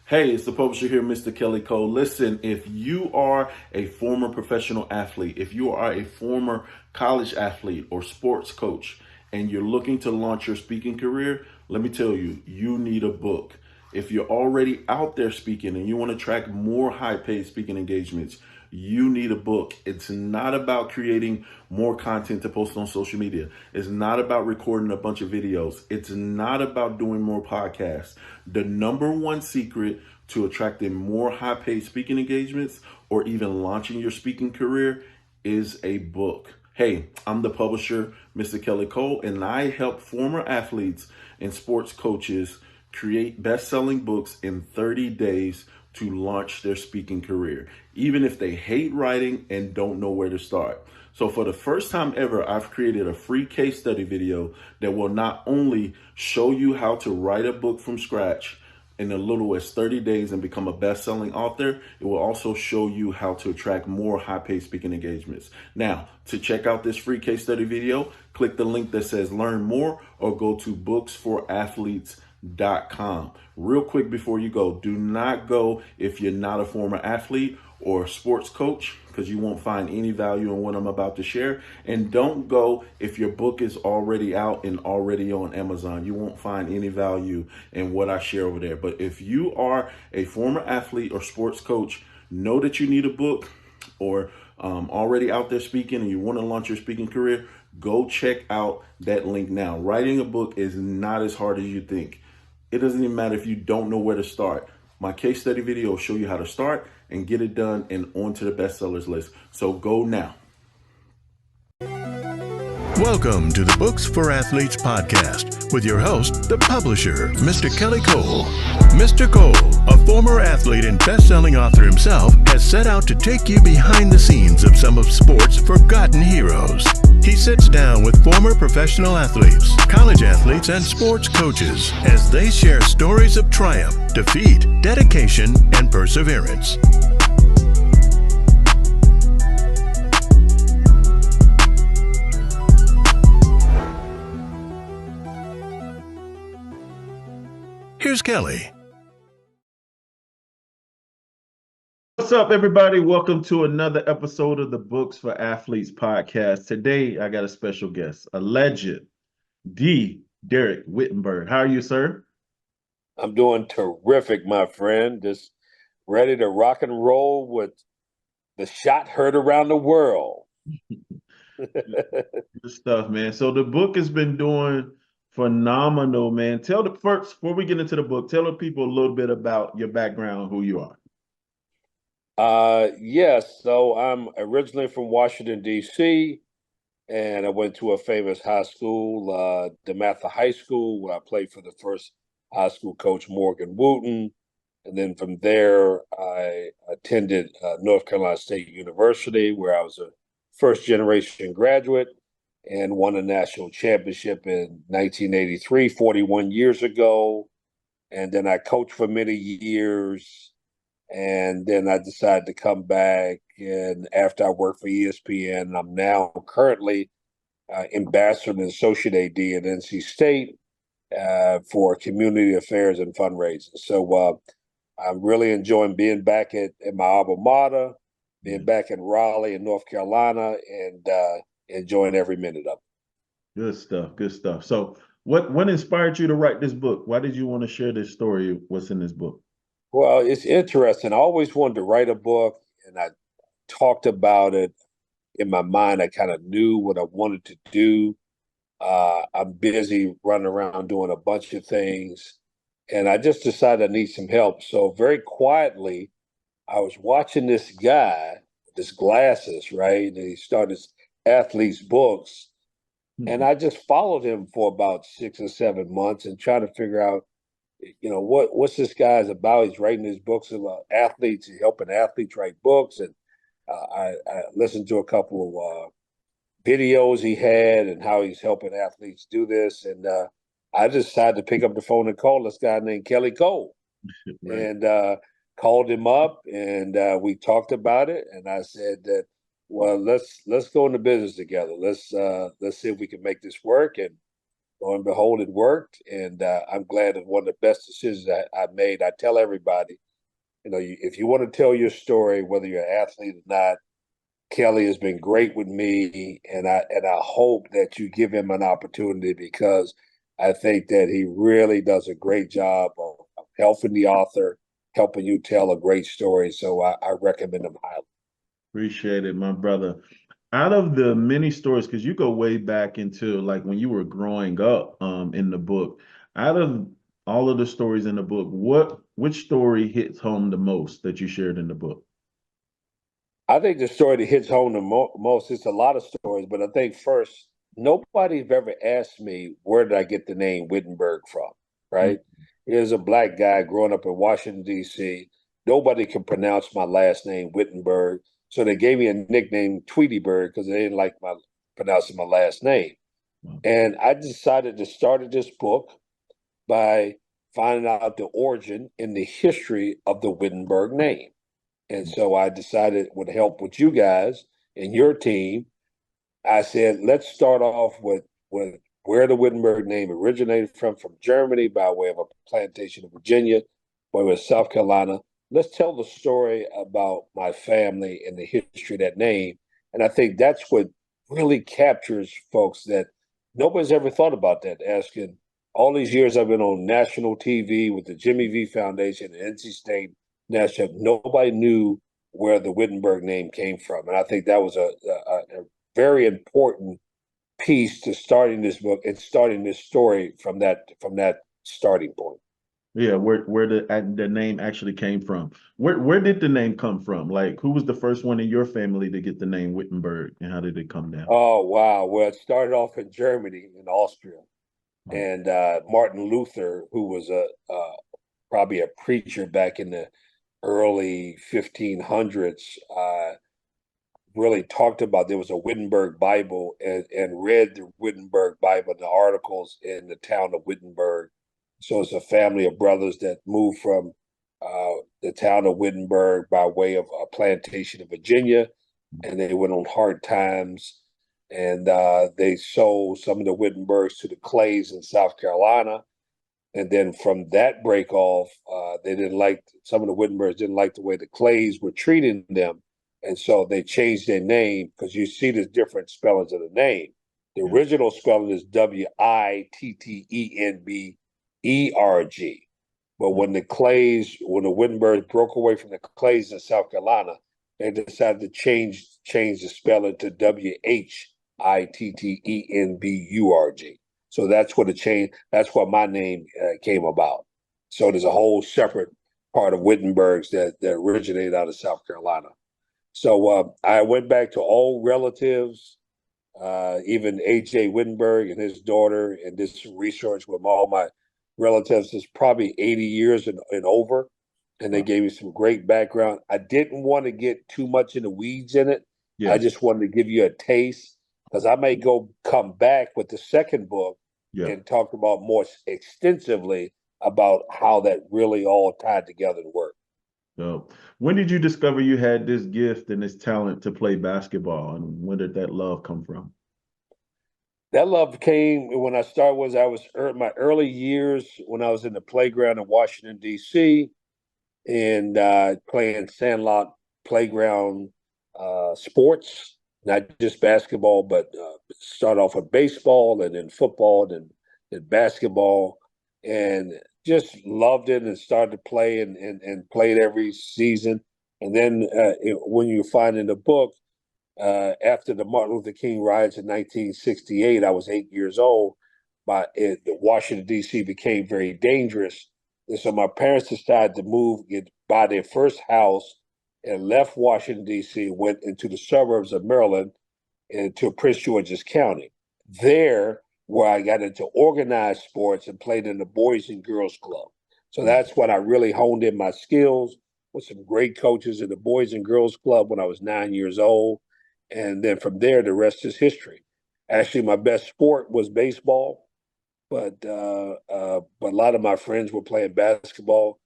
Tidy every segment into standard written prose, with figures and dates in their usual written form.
Hey, it's the publisher here, Mr. Kelly Cole. Listen, if you are a former professional athlete, if you are a former college athlete or sports coach, and you're looking to launch your speaking career, let me tell you, you need a book. If you're already out there speaking and you want to track more high paid speaking engagements, you need a book. It's not about creating more content to post on social media. It's not about recording a bunch of videos. It's not about doing more podcasts. The number one secret to attracting more high paid speaking engagements or even launching your speaking career is a book. Hey, I'm the publisher, Mr. Kelly Cole, and I help former athletes and sports coaches create best-selling books in 30 days to launch their speaking career, even if they hate writing and don't know where to start. So for the first time ever, I've created a free case study video that will not only show you how to write a book from scratch in as little as 30 days and become a best-selling author, it will also show you how to attract more high-paid speaking engagements. Now, to check out this free case study video, click the link that says learn more or go to booksforathletes.com. Real quick before you go, do not go if you're not a former athlete or a sports coach, because you won't find any value in what I'm about to share. And don't go if your book is already out and already on Amazon. You won't find any value in what I share over there. But if you are a former athlete or sports coach, know that you need a book, or already out there speaking and you want to launch your speaking career, go check out that link now. Writing a book is not as hard as you think. It doesn't even matter if you don't know where to start. My case study video will show you how to start and get it done and onto the bestsellers list. So go now. Welcome to the Books for Athletes podcast with your host, the publisher, Mr. Kelly Cole. Mr. Cole, a former athlete and best-selling author himself, has set out to take you behind the scenes of some of sports' forgotten heroes. He sits down with former professional athletes, college athletes, and sports coaches as they share stories of triumph, defeat, dedication, and perseverance. Here's Kelly. What's up, everybody? Welcome to another episode of the Books for Athletes podcast. Today, I got a special guest, a legend, Dereck Whittenburg. How are you, sir? I'm doing terrific, my friend. Just ready to rock and roll with the shot heard around the world. Good stuff, man. So the book has been doing phenomenal, man. Tell the first, before we get into the book, tell the people a little bit about your background, who you are. Yes, so I'm originally from Washington, D.C., and I went to a famous high school, DeMatha High School, where I played for the first high school coach, Morgan Wootten. And then from there, I attended North Carolina State University, where I was a first generation graduate and won a national championship in 1983, 41 years ago. And then I coached for many years. And then I decided to come back. And after I worked for ESPN, I'm now currently ambassador and associate AD at NC State for community affairs and fundraising. So I'm really enjoying being back at my alma mater, being back in Raleigh in North Carolina, and enjoying every minute of it. Good stuff. Good stuff. So what inspired you to write this book? Why did you want to share this story? What's in this book? Well, it's interesting. I always wanted to write a book, and I talked about it in my mind. I kind of knew what I wanted to do. I'm busy running around doing a bunch of things, and I just decided I need some help. So very quietly, I was watching this guy with his glasses, right? And he started his athletes' books. And I just followed him for about 6 or 7 months and tried to figure out, what's this guy's about. He's writing his books about athletes. He's helping athletes write books. And I listened to a couple of videos he had and how he's helping athletes do this. And I decided to pick up the phone and call this guy named Kelly Cole. Right. And called him up, and we talked about it. And I said that, well, let's go into business together. Let's see if we can make this work. And lo and behold, it worked. And I'm glad it's one of the best decisions that I made. I tell everybody, if you want to tell your story, whether you're an athlete or not, Kelly has been great with me, and I hope that you give him an opportunity, because I think that he really does a great job of helping the author, helping you tell a great story. So I recommend him highly. Appreciate it, my brother. Out of the many stories, because you go way back into like when you were growing up in the book, out of all of the stories in the book, which story hits home the most that you shared in the book? I think the story that hits home the most, it's a lot of stories, but I think first, nobody's ever asked me where did I get the name Wittenberg from, right? Here's a black guy growing up in Washington, D.C. Nobody can pronounce my last name, Wittenberg. So they gave me a nickname, Tweetyberg, because they didn't like my pronouncing my last name. And I decided to start this book by finding out the origin and the history of the Wittenberg name. And so I decided, with help with you guys and your team, I said, let's start off with where the Wittenberg name originated from Germany by way of a plantation in Virginia, by way of South Carolina. Let's tell the story about my family and the history of that name. And I think that's what really captures folks, that nobody's ever thought about that, asking all these years I've been on national TV with the Jimmy V Foundation and NC State National, nobody knew where the Wittenberg name came from. And I think that was a very important piece to starting this book and starting this story from that starting point. Yeah, where the name actually came from. Where did the name come from? Like, who was the first one in your family to get the name Wittenberg, and how did it come down? Oh, wow. Well, it started off in Germany, in Austria. And Martin Luther, who was probably a preacher back in the early 1500s, really talked about, there was a Wittenberg Bible, and read the Wittenberg Bible, the articles in the town of Wittenberg. So it's a family of brothers that moved from the town of Wittenberg by way of a plantation in Virginia, and they went on hard times, and they sold some of the Wittenbergs to the Clays in South Carolina. And then from that break off, some of the Wittenbergs didn't like the way the Clays were treating them. And so they changed their name, because you see the different spellings of the name. The original spelling is Wittenberg. But when the Wittenbergs broke away from the Clays in South Carolina, they decided to change the spelling to Wittenberg. So that's what that's what my name came about. So there's a whole separate part of Wittenbergs that originated out of South Carolina. So I went back to old relatives, even A.J. Wittenberg and his daughter, and did some research with all my relatives. It's probably 80 years and over, and they gave me some great background. I didn't want to get too much in the weeds in it. Yeah. I just wanted to give you a taste, because I may come back with the second book and talk about more extensively about how that really all tied together and worked. So, when did you discover you had this gift and this talent to play basketball, and when did that love come from? That love came when I was my early years, when I was in the playground in Washington, D.C., and playing sandlot playground sports, not just basketball, but start off with baseball, and then football, and then basketball, and just loved it, and started to play and played every season. And then when you find in the book, after the Martin Luther King riots in 1968, I was 8 years old. The Washington, D.C. became very dangerous. And so my parents decided to buy their first house, and left Washington, D.C., went into the suburbs of Maryland, into Prince George's County. There, where I got into organized sports and played in the Boys and Girls Club. So that's when I really honed in my skills, with some great coaches in the Boys and Girls Club when I was 9 years old. And then from there, the rest is history. Actually, my best sport was baseball, but a lot of my friends were playing basketball,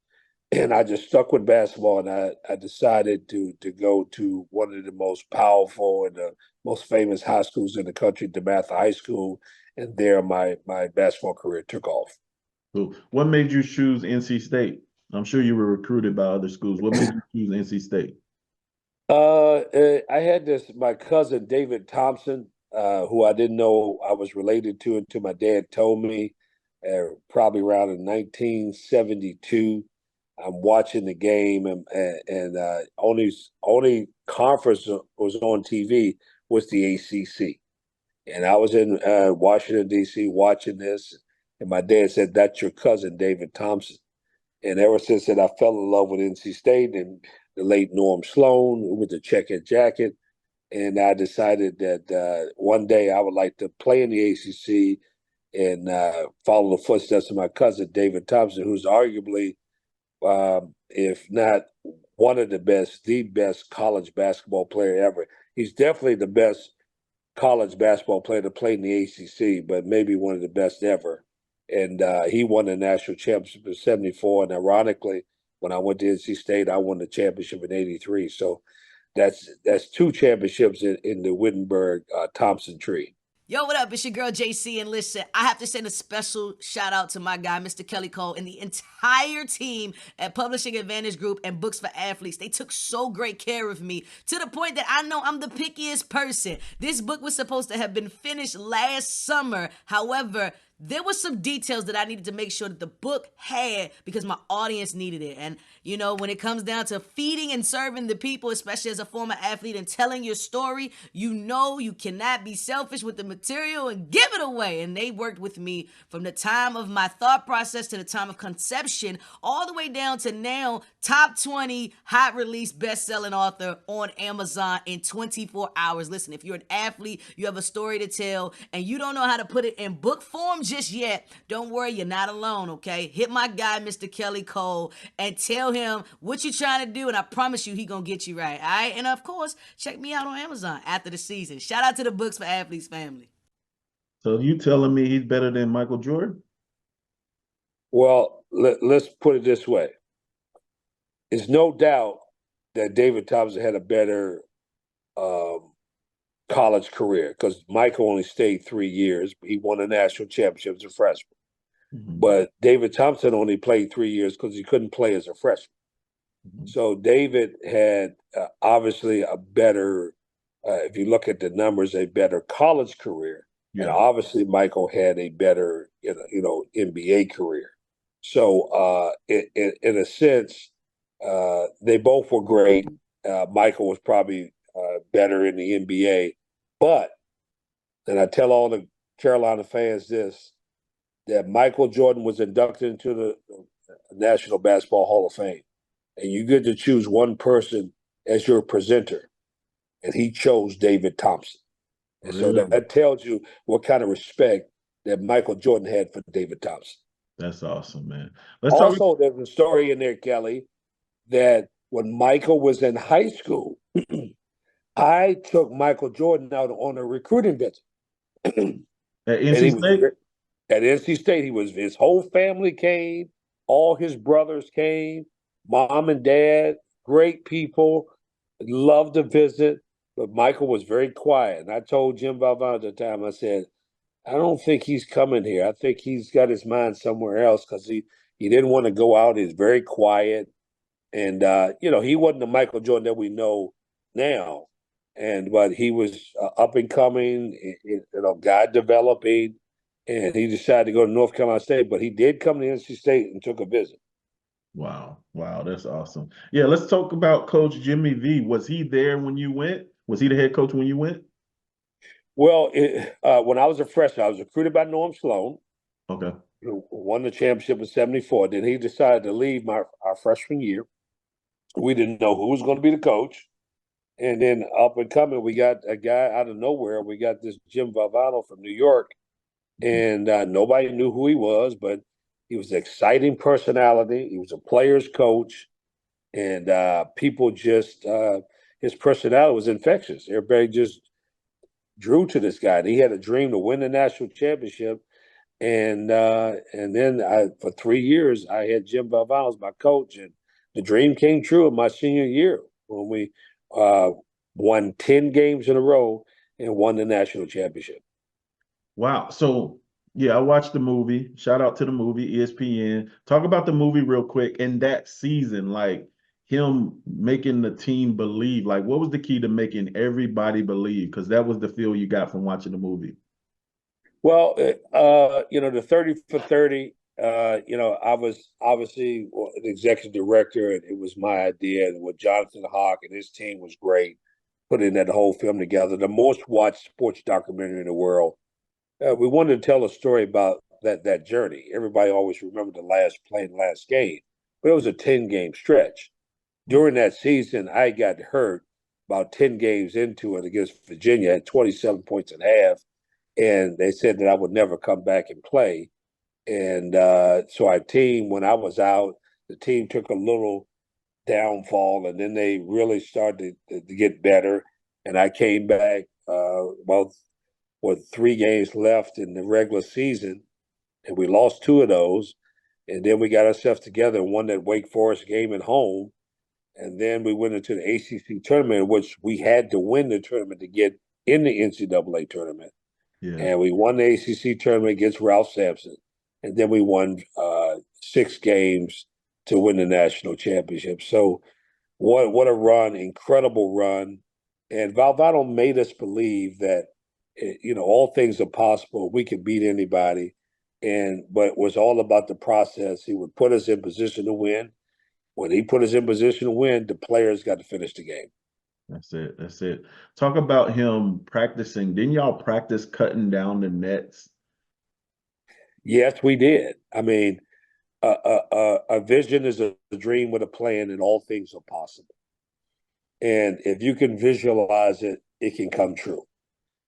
and I just stuck with basketball. And I decided to go to one of the most powerful and the most famous high schools in the country, DeMatha High School, and there my basketball career took off. Cool. What made you choose NC State? I'm sure you were recruited by other schools. What made you choose NC State? I had my cousin David Thompson, who I didn't know I was related to until my dad told me, probably around in 1972. I'm watching the game, and only conference was on TV was the ACC, and I was in Washington D.C. watching this, and my dad said, "That's your cousin David Thompson." And ever since then, I fell in love with NC State and the late Norm Sloan with the checkered jacket. And I decided that one day I would like to play in the ACC and follow the footsteps of my cousin, David Thompson, who's arguably, if not one of the best college basketball player ever. He's definitely the best college basketball player to play in the ACC, but maybe one of the best ever. And he won the national championship in '74. And ironically, when I went to NC State, I won the championship in '83. So that's two championships in the Wittenberg Thompson tree. Yo, what up? It's your girl JC, and listen, I have to send a special shout out to my guy, Mr. Kelly Cole, and the entire team at Publishing Advantage Group and Books for Athletes. They took so great care of me to the point that I know I'm the pickiest person. This book was supposed to have been finished last summer. However, there were some details that I needed to make sure that the book had because my audience needed it. And, you know, when it comes down to feeding and serving the people, especially as a former athlete and telling your story, you know you cannot be selfish with the material and give it away. And they worked with me from the time of my thought process to the time of conception, all the way down to now, top 20 hot release best-selling author on Amazon in 24 hours. Listen, if you're an athlete, you have a story to tell, and you don't know how to put it in book form just yet, don't worry, you're not alone, okay? Hit my guy, Mr. Kelly Cole, and tell him what you're trying to do, and I promise you he gonna get you right, all right? And of course, check me out on Amazon after the season. Shout out to the Books for Athletes family. So you telling me he's better than Michael Jordan? Well, let's put it this way. There's no doubt that David Thompson had a better college career because Michael only stayed 3 years. He won a national championship as a freshman. Mm-hmm. But David Thompson only played 3 years because he couldn't play as a freshman. Mm-hmm. So David had obviously a better, if you look at the numbers, a better college career. Yeah. And obviously Michael had a better, NBA career. So in a sense, they both were great. Michael was probably better in the NBA. But, and I tell all the Carolina fans this, that Michael Jordan was inducted into the National Basketball Hall of Fame. And you get to choose one person as your presenter. And he chose David Thompson. And so that tells you what kind of respect that Michael Jordan had for David Thompson. That's awesome, man. Also, there's a story in there, Kelly, that when Michael was in high school, I took Michael Jordan out on a recruiting visit. At NC State? At NC State, his whole family came, all his brothers came, mom and dad, great people, loved to visit, but Michael was very quiet. And I told Jim Valvano at the time, I said, I don't think he's coming here. I think he's got his mind somewhere else because he didn't want to go out. He's very quiet. And, he wasn't the Michael Jordan that we know now. But he was up and coming, guy developing, and he decided to go to North Carolina State. But he did come to NC State and took a visit. Wow, that's awesome. Yeah, let's talk about Coach Jimmy V. Was he there when you went? Was he the head coach when you went? Well, when I was a freshman, I was recruited by Norm Sloan. Okay. Who won the championship in '74. Then he decided to leave our freshman year. We didn't know who was going to be the coach. And then up and coming, we got a guy out of nowhere. We got this Jim Valvano from New York. And nobody knew who he was, but he was an exciting personality. He was a player's coach. And people just, his personality was infectious. Everybody just drew to this guy. And he had a dream to win the national championship. And then for 3 years, I had Jim Valvano as my coach. And the dream came true in my senior year when we won 10 games in a row and won the national championship. Wow. So yeah, I watched the movie. Shout out to the movie, ESPN. Talk about the movie real quick and that season, like him making the team believe. Like, what was the key to making everybody believe? Because that was the feel you got from watching the movie. Well, the 30 for 30, I was obviously an executive director, and it was my idea. And with Jonathan Hawk and his team was great, putting that whole film together. The most watched sports documentary in the world. We wanted to tell a story about that journey. Everybody always remembered the last play and last game, but it was a 10-game stretch. During that season, I got hurt about 10 games into it against Virginia at 27 points and a half, and they said that I would never come back and play. And so our team, when I was out, the team took a little downfall, and then they really started to get better. And I came back with 3 games left in the regular season, and we lost 2 of those. And then we got ourselves together and won that Wake Forest game at home. And then we went into the ACC tournament, which we had to win the tournament to get in the NCAA tournament. Yeah. And we won the ACC tournament against Ralph Sampson. And then we won 6 games to win the national championship. So what a run, incredible run. And Valvano made us believe that, all things are possible. We can beat anybody. But it was all about the process. He would put us in position to win. When he put us in position to win, the players got to finish the game. That's it. That's it. Talk about him practicing. Didn't y'all practice cutting down the nets? Yes, we did. I mean, a vision is a dream with a plan, and all things are possible. And if you can visualize it, it can come true.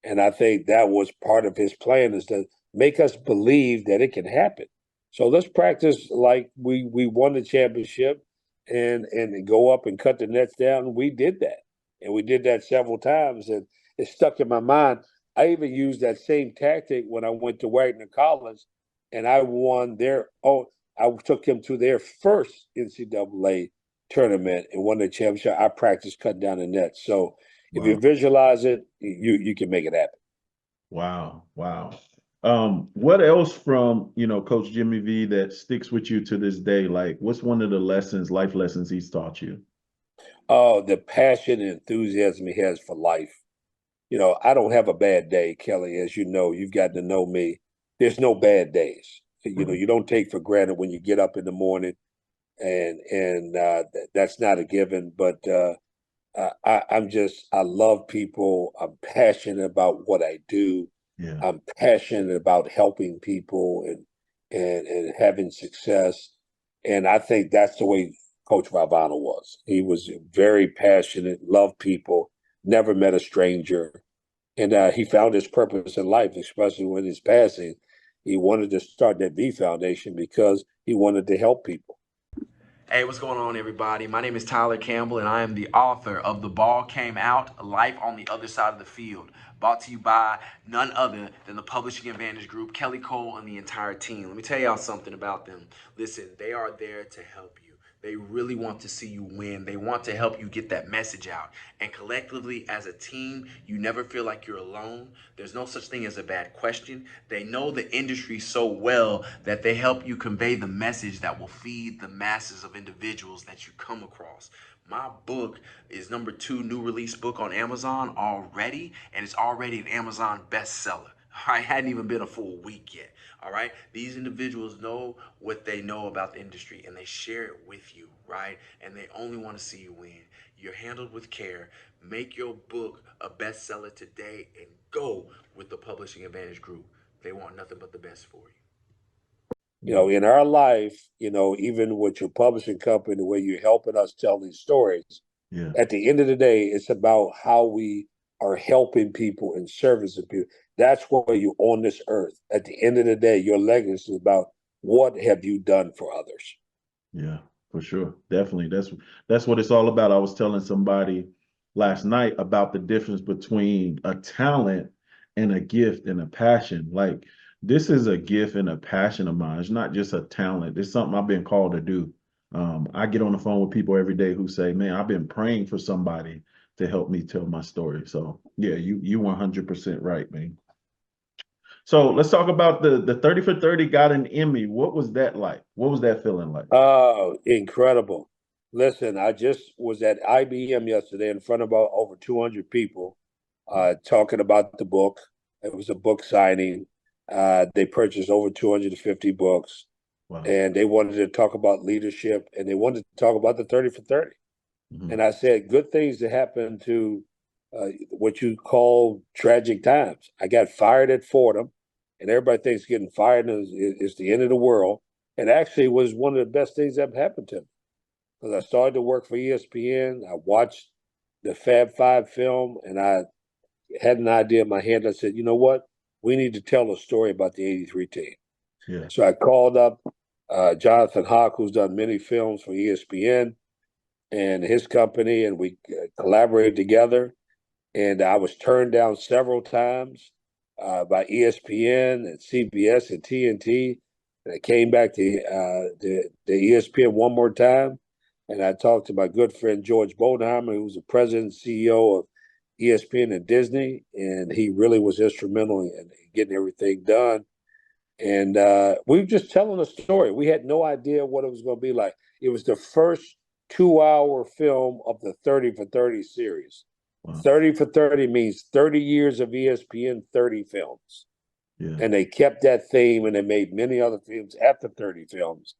And I think that was part of his plan, is to make us believe that it can happen. So let's practice like we won the championship and go up and cut the nets down. We did that. And we did that several times, and it stuck in my mind. I even used that same tactic when I went to Wagner College, and I won I took him to their first NCAA tournament and won the championship. I practiced cutting down the nets. So if you Wow. visualize it, you can make it happen. Wow. Wow. What else from, Coach Jimmy V that sticks with you to this day? Like, what's one of the life lessons he's taught you? Oh, the passion and enthusiasm he has for life. I don't have a bad day, Kelly. As you know, you've gotten to know me. There's no bad days. You don't take for granted when you get up in the morning, and that's not a given. But I love people. I'm passionate about what I do. Yeah. I'm passionate about helping people and having success. And I think that's the way Coach Valvano was. He was very passionate, loved people, never met a stranger. And he found his purpose in life, especially when his passing. He wanted to start that V Foundation because he wanted to help people. Hey, what's going on, everybody? My name is Tyler Campbell, and I am the author of The Ball Came Out, Life on the Other Side of the Field, brought to you by none other than the Publishing Advantage Group, Kelly Cole, and the entire team. Let me tell y'all something about them. Listen, they are there to help you. They really want to see you win. They want to help you get that message out. And collectively, as a team, you never feel like you're alone. There's no such thing as a bad question. They know the industry so well that they help you convey the message that will feed the masses of individuals that you come across. My book is #2 new release book on Amazon already, and it's already an Amazon bestseller. I hadn't even been a full week yet. All right. These individuals know what they know about the industry, and they share it with you, right? And they only want to see you win. You're handled with care. Make your book a bestseller today and go with the Publishing Advantage Group. They want nothing but the best for you. In our life, even with your publishing company, the way you're helping us tell these stories, Yeah. at the end of the day, it's about how we are helping people and servicing people. That's why you're on this earth. At the end of the day, your legacy is about what have you done for others. Yeah, for sure. Definitely. That's what it's all about. I was telling somebody last night about the difference between a talent and a gift and a passion. Like, this is a gift and a passion of mine. It's not just a talent. It's something I've been called to do. I get on the phone with people every day who say, man, I've been praying for somebody to help me tell my story. So yeah, you 100% right, man. So let's talk about the 30 for 30 got an Emmy. What was that like? What was that feeling like? Oh, incredible. Listen, I just was at IBM yesterday in front of about over 200 people talking about the book. It was a book signing. They purchased over 250 books, Wow. and they wanted to talk about leadership, and they wanted to talk about the 30 for 30. Mm-hmm. And I said, good things that happen to what you call tragic times. I got fired at Fordham, and everybody thinks getting fired is the end of the world. And actually, it was one of the best things that happened to me because I started to work for ESPN. I watched the Fab Five film, and I had an idea in my head. I said, you know what? We need to tell a story about the '83 team. Yeah. So I called up Jonathan Hawk, who's done many films for ESPN and his company, and we collaborated together. And I was turned down several times by ESPN and CBS and TNT. And I came back to the ESPN one more time, and I talked to my good friend George Bodenheimer, who's the president and CEO of ESPN and Disney, and he really was instrumental in getting everything done. And we were just telling a story. We had no idea what it was going to be like. It was the first 2-hour film of the 30 for 30 series. Wow. 30 for 30 means 30 years of ESPN, 30 films. Yeah. And they kept that theme, and they made many other films after 30 films.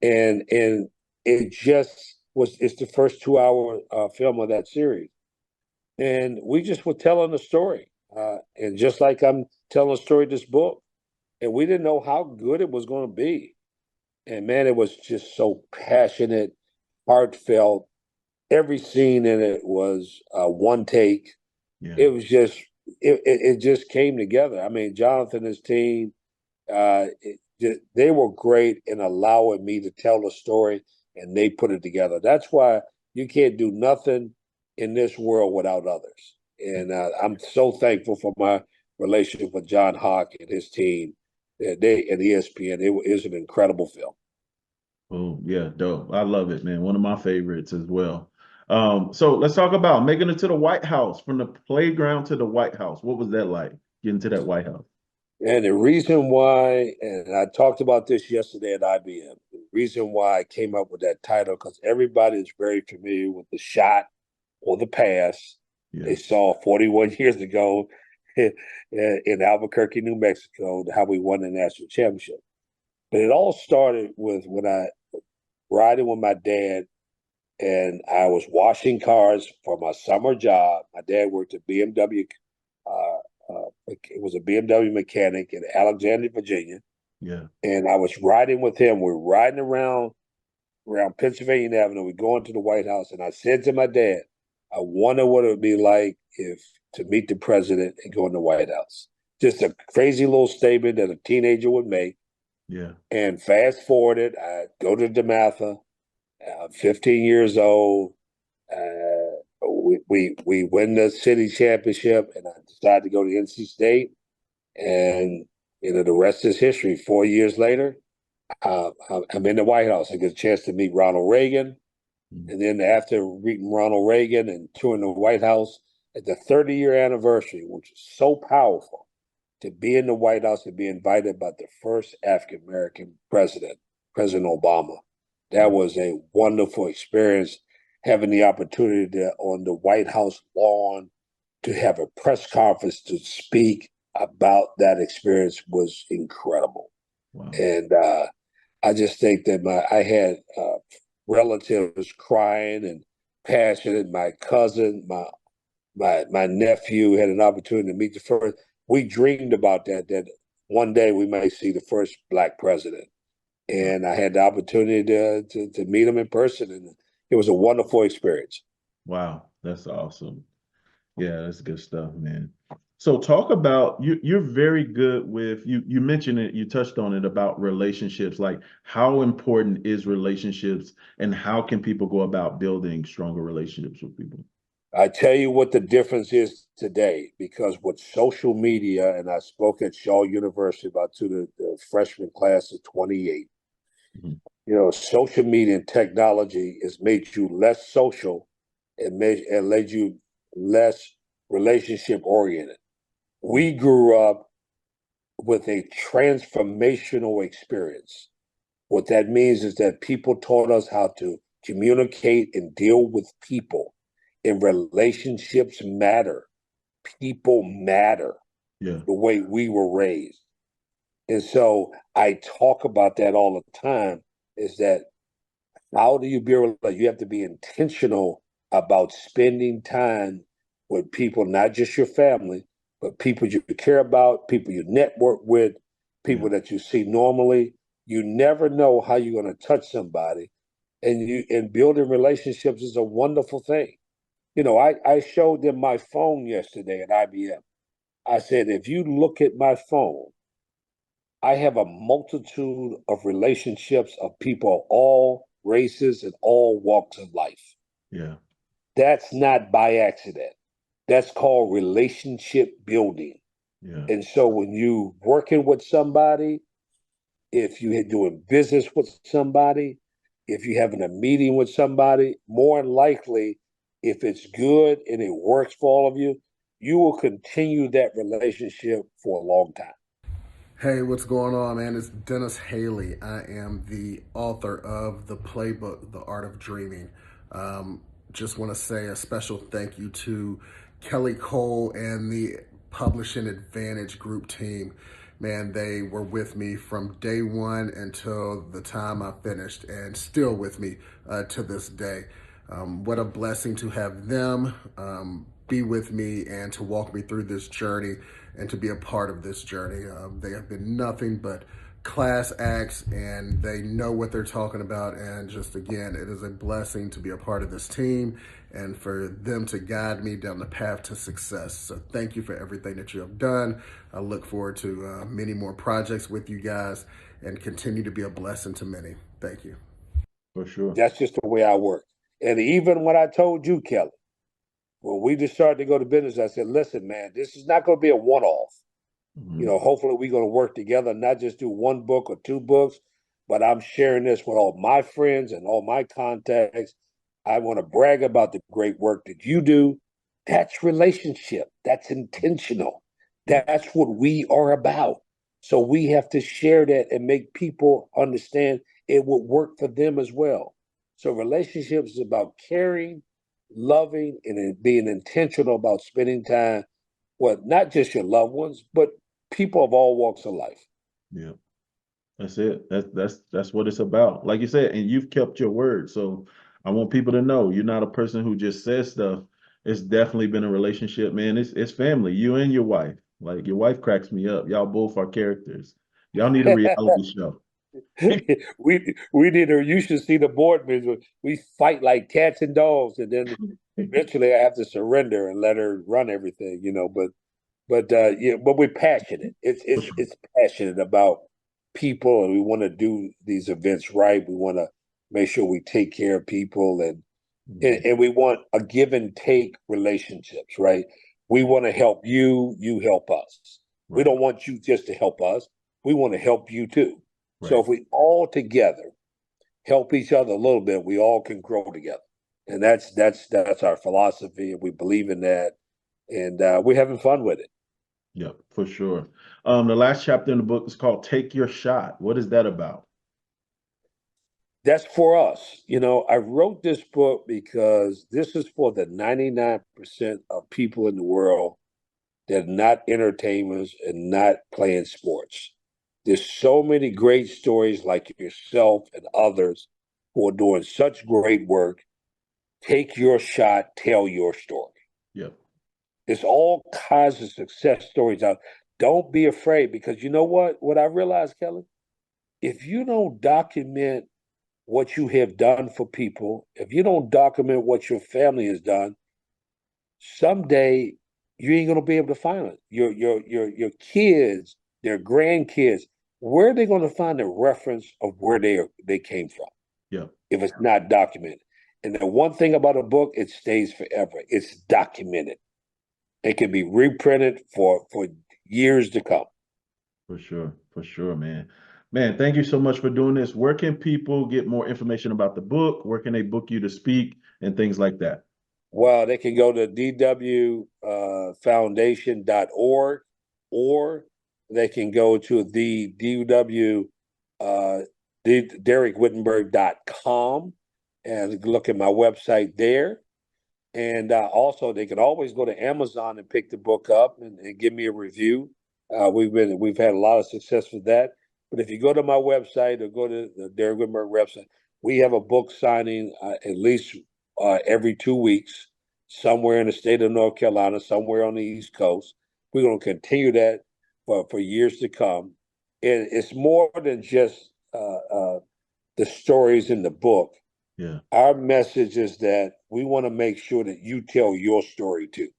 And it just it's the first 2-hour film of that series. And we just were telling a story. And just like I'm telling a story, this book, and we didn't know how good it was going to be. And man, it was just so passionate, heartfelt. Every scene in it was one take. Yeah. It was just, it just came together. I mean, Jonathan and his team, they were great in allowing me to tell the story, and they put it together. That's why you can't do nothing in this world without others. And I'm so thankful for my relationship with John Hawk and his team. They and ESPN, it is an incredible film. Oh, yeah, dope. I love it, man. One of my favorites as well. So let's talk about making it to the White House, from the playground to the White House. What was that like, getting to that White House? And the reason why, and I talked about this yesterday at IBM, the reason why I came up with that title, because everybody is very familiar with the shot or the pass they saw 41 years ago in Albuquerque, New Mexico, how we won the national championship. But it all started with when I riding with my dad, and I was washing cars for my summer job. My dad worked at BMW. It was a BMW mechanic in Alexandria, Virginia. Yeah. And I was riding with him. We're riding around Pennsylvania Avenue. We go into the White House, and I said to my dad, I wonder what it would be like to meet the president and go in the White House. Just a crazy little statement that a teenager would make. Yeah. And fast forwarded, I go to DeMatha. I'm 15 years old. We win the city championship, and I decided to go to NC State. And the rest is history. 4 years later, I'm in the White House. I get a chance to meet Ronald Reagan. And then after meeting Ronald Reagan and touring the White House at the 30-year anniversary, which is so powerful, to be in the White House and be invited by the first African-American president, President Obama. That was a wonderful experience, having the opportunity to, on the White House lawn, to have a press conference to speak about that experience was incredible. Wow. And I just think that I had relatives crying and passionate. My cousin, my nephew had an opportunity to meet the first. We dreamed about that one day we might see the first Black president. And I had the opportunity to meet him in person, and it was a wonderful experience. Wow, that's awesome. Yeah, that's good stuff, man. So talk about, you're very good with, you mentioned it, you touched on it about relationships, like how important is relationships, and how can people go about building stronger relationships with people? I tell you what the difference is today, because with social media, and I spoke at Shaw University about to the freshman class of 28, social media and technology has made you less social and made you less relationship oriented. We grew up with a transformational experience. What that means is that people taught us how to communicate and deal with people, and relationships matter. People matter Yeah. the way we were raised. And so I talk about that all the time, is that how do you build? You have to be intentional about spending time with people, not just your family, but people you care about, people you network with, Yeah. people that you see normally. You never know how you're going to touch somebody, and building relationships is a wonderful thing. I showed them my phone yesterday at IBM. I said, if you look at my phone, I have a multitude of relationships of people of all races and all walks of life. Yeah. That's not by accident. That's called relationship building. Yeah. And so when you working with somebody, if you're doing business with somebody, if you're having a meeting with somebody, more than likely, if it's good and it works for all of you, you will continue that relationship for a long time. Hey, what's going on, man? It's Dennis Haley. I am the author of the playbook, The Art of Dreaming. Just want to say a special thank you to Kelly Cole and the Publishing Advantage Group team. Man, they were with me from day one until the time I finished, and still with me to this day. What a blessing to have them be with me and to walk me through this journey and to be a part of this journey. They have been nothing but class acts, and they know what they're talking about. And just again, it is a blessing to be a part of this team and for them to guide me down the path to success. So thank you for everything that you have done. I look forward to many more projects with you guys and continue to be a blessing to many. Thank you. For sure. That's just the way I work. And even when I told you, Kelly, when we just started to go to business, I said, listen, man, this is not going to be a one-off. Mm-hmm. Hopefully we're going to work together, not just do one book or two books, but I'm sharing this with all my friends and all my contacts. I want to brag about the great work that you do. That's relationship. That's intentional. Yeah. That's what we are about. So we have to share that and make people understand it would work for them as well. So relationships is about caring, loving, and being intentional about spending time with not just your loved ones, but people of all walks of life. Yeah. That's it. That's what it's about. Like you said, and you've kept your word. So I want people to know you're not a person who just says stuff. It's definitely been a relationship, man. It's family. You and your wife. Like your wife cracks me up. Y'all both are characters. Y'all need a reality show. we did, or you should see the board meetings. We fight like cats and dogs, and then eventually I have to surrender and let her run everything, but we're passionate. It's passionate about people, and we want to do these events right. We want to make sure we take care of people, and we want a give and take relationships, right? We want to help you, you help us. We don't want you just to help us. We want to help you too. Right. So if we all together help each other a little bit, we all can grow together. And that's our philosophy, and we believe in that, and we're having fun with it. Yeah, for sure. The last chapter in the book is called Take Your Shot. What is that about? That's for us. I wrote this book because this is for the 99% of people in the world that are not entertainers and not playing sports. There's so many great stories like yourself and others who are doing such great work. Take your shot, tell your story. Yep. There's all kinds of success stories out. Don't be afraid, because you know what? What I realized, Kelly, if you don't document what you have done for people, if you don't document what your family has done, someday you ain't gonna be able to find it. Your kids, their grandkids, where are they gonna find a reference of where they came from? Yeah. If it's not documented. And the one thing about a book, it stays forever. It's documented. It can be reprinted for years to come. For sure, man. Man, thank you so much for doing this. Where can people get more information about the book? Where can they book you to speak and things like that? Well, they can go to dwfoundation.org, or they can go to the DW, DereckWhittenburg.com and look at my website there. And also, they can always go to Amazon and pick the book up and give me a review. We've had a lot of success with that. But if you go to my website or go to the Dereck Whittenburg website, we have a book signing at least every 2 weeks, somewhere in the state of North Carolina, somewhere on the East Coast. We're going to continue that for years to come. And it's more than just the stories in the book. Yeah. Our message is that we want to make sure that you tell your story too.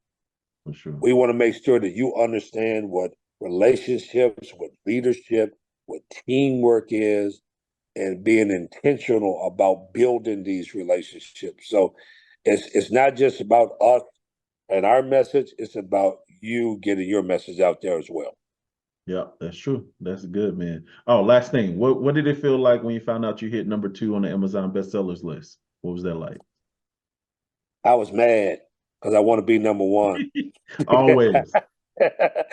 For sure. We want to make sure that you understand what relationships, what leadership, what teamwork is, and being intentional about building these relationships. So it's not just about us and our message, it's about you getting your message out there as well. Yeah, that's true. That's good, man. Oh, last thing. What did it feel like when you found out you hit #2 on the Amazon bestsellers list? What was that like? I was mad because I want to be number one. Always.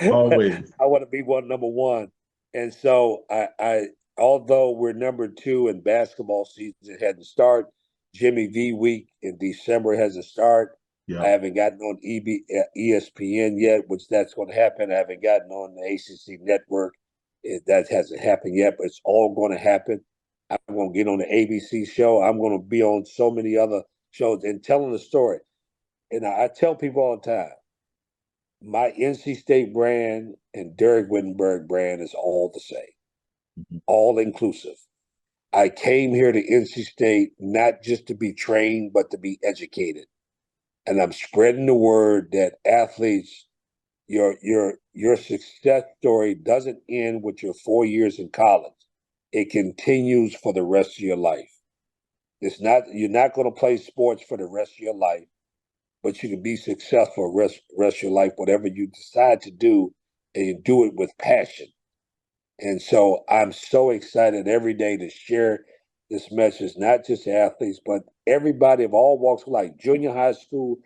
Always. I want to be number one. And so I although we're #2 and basketball season hadn't started, Jimmy V week in December hasn't started. Yeah. I haven't gotten on ESPN yet, which that's going to happen. I haven't gotten on the ACC network. That hasn't happened yet, but it's all going to happen. I'm going to get on the ABC show. I'm going to be on so many other shows and telling the story. And I tell people all the time, my NC State brand and Dereck Whittenburg brand is all the same, all inclusive. I came here to NC State not just to be trained, but to be educated. And I'm spreading the word that athletes, your success story doesn't end with your 4 years in college. It continues for the rest of your life. You're not going to play sports for the rest of your life, but you can be successful rest of your life, whatever you decide to do, and you do it with passion. And so I'm so excited every day to share this message, not just to athletes, but everybody of all walks of life, junior high school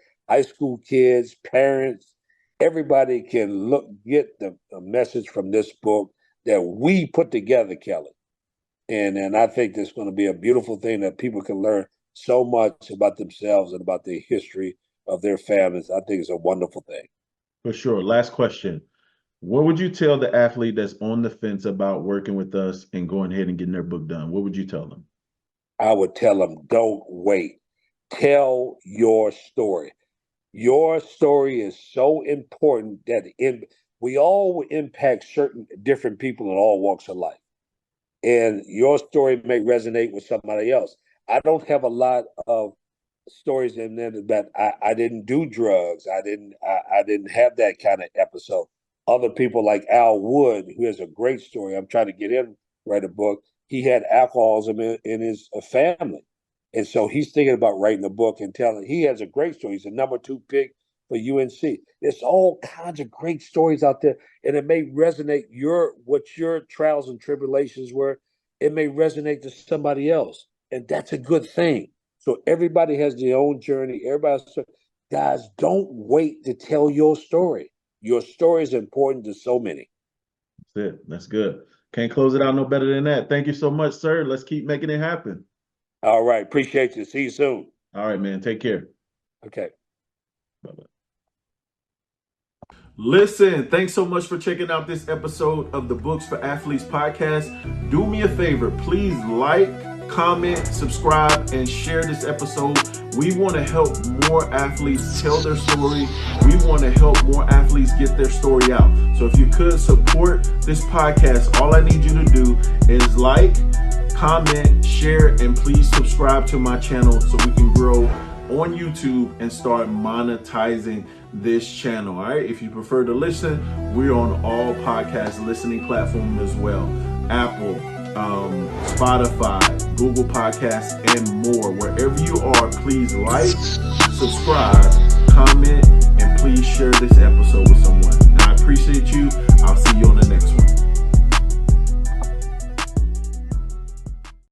kids, parents, everybody can get the message from this book that we put together, Kelly. And I think that's going to be a beautiful thing that people can learn so much about themselves and about the history of their families. I think it's a wonderful thing. For sure. Last question. What would you tell the athlete that's on the fence about working with us and going ahead and getting their book done? What would you tell them? I would tell them, don't wait. Tell your story. Your story is so important that we all impact certain different people in all walks of life. And your story may resonate with somebody else. I don't have a lot of stories in there that I didn't do drugs. I didn't have that kind of episode. Other people like Al Wood, who has a great story. I'm trying to get him to write a book. He had alcoholism in his family. And so he's thinking about writing a book and telling. He has a great story. He's a #2 pick for UNC. There's all kinds of great stories out there. And it may resonate what your trials and tribulations were. It may resonate to somebody else. And that's a good thing. So everybody has their own journey. Guys, don't wait to tell your story. Your story is important to so many. That's it. That's good. Can't close it out no better than that. Thank you so much, sir. Let's keep making it happen. All right. Appreciate you. See you soon. All right, man. Take care. Okay. Bye-bye. Listen, thanks so much for checking out this episode of the Books for Athletes podcast. Do me a favor. Please like, comment, subscribe, and share this episode. We want to help more athletes tell their story. We want to help more athletes get their story out. So if you could support this podcast, all I need you to do is like, comment, share, and please subscribe to my channel so we can grow on YouTube and start monetizing this channel. All right. If you prefer to listen, we're on all podcast listening platforms as well. Apple, Spotify, Google Podcasts, and more. Wherever you are, please like, subscribe, comment, and please share this episode with someone. And I appreciate you. I'll see you on the next one.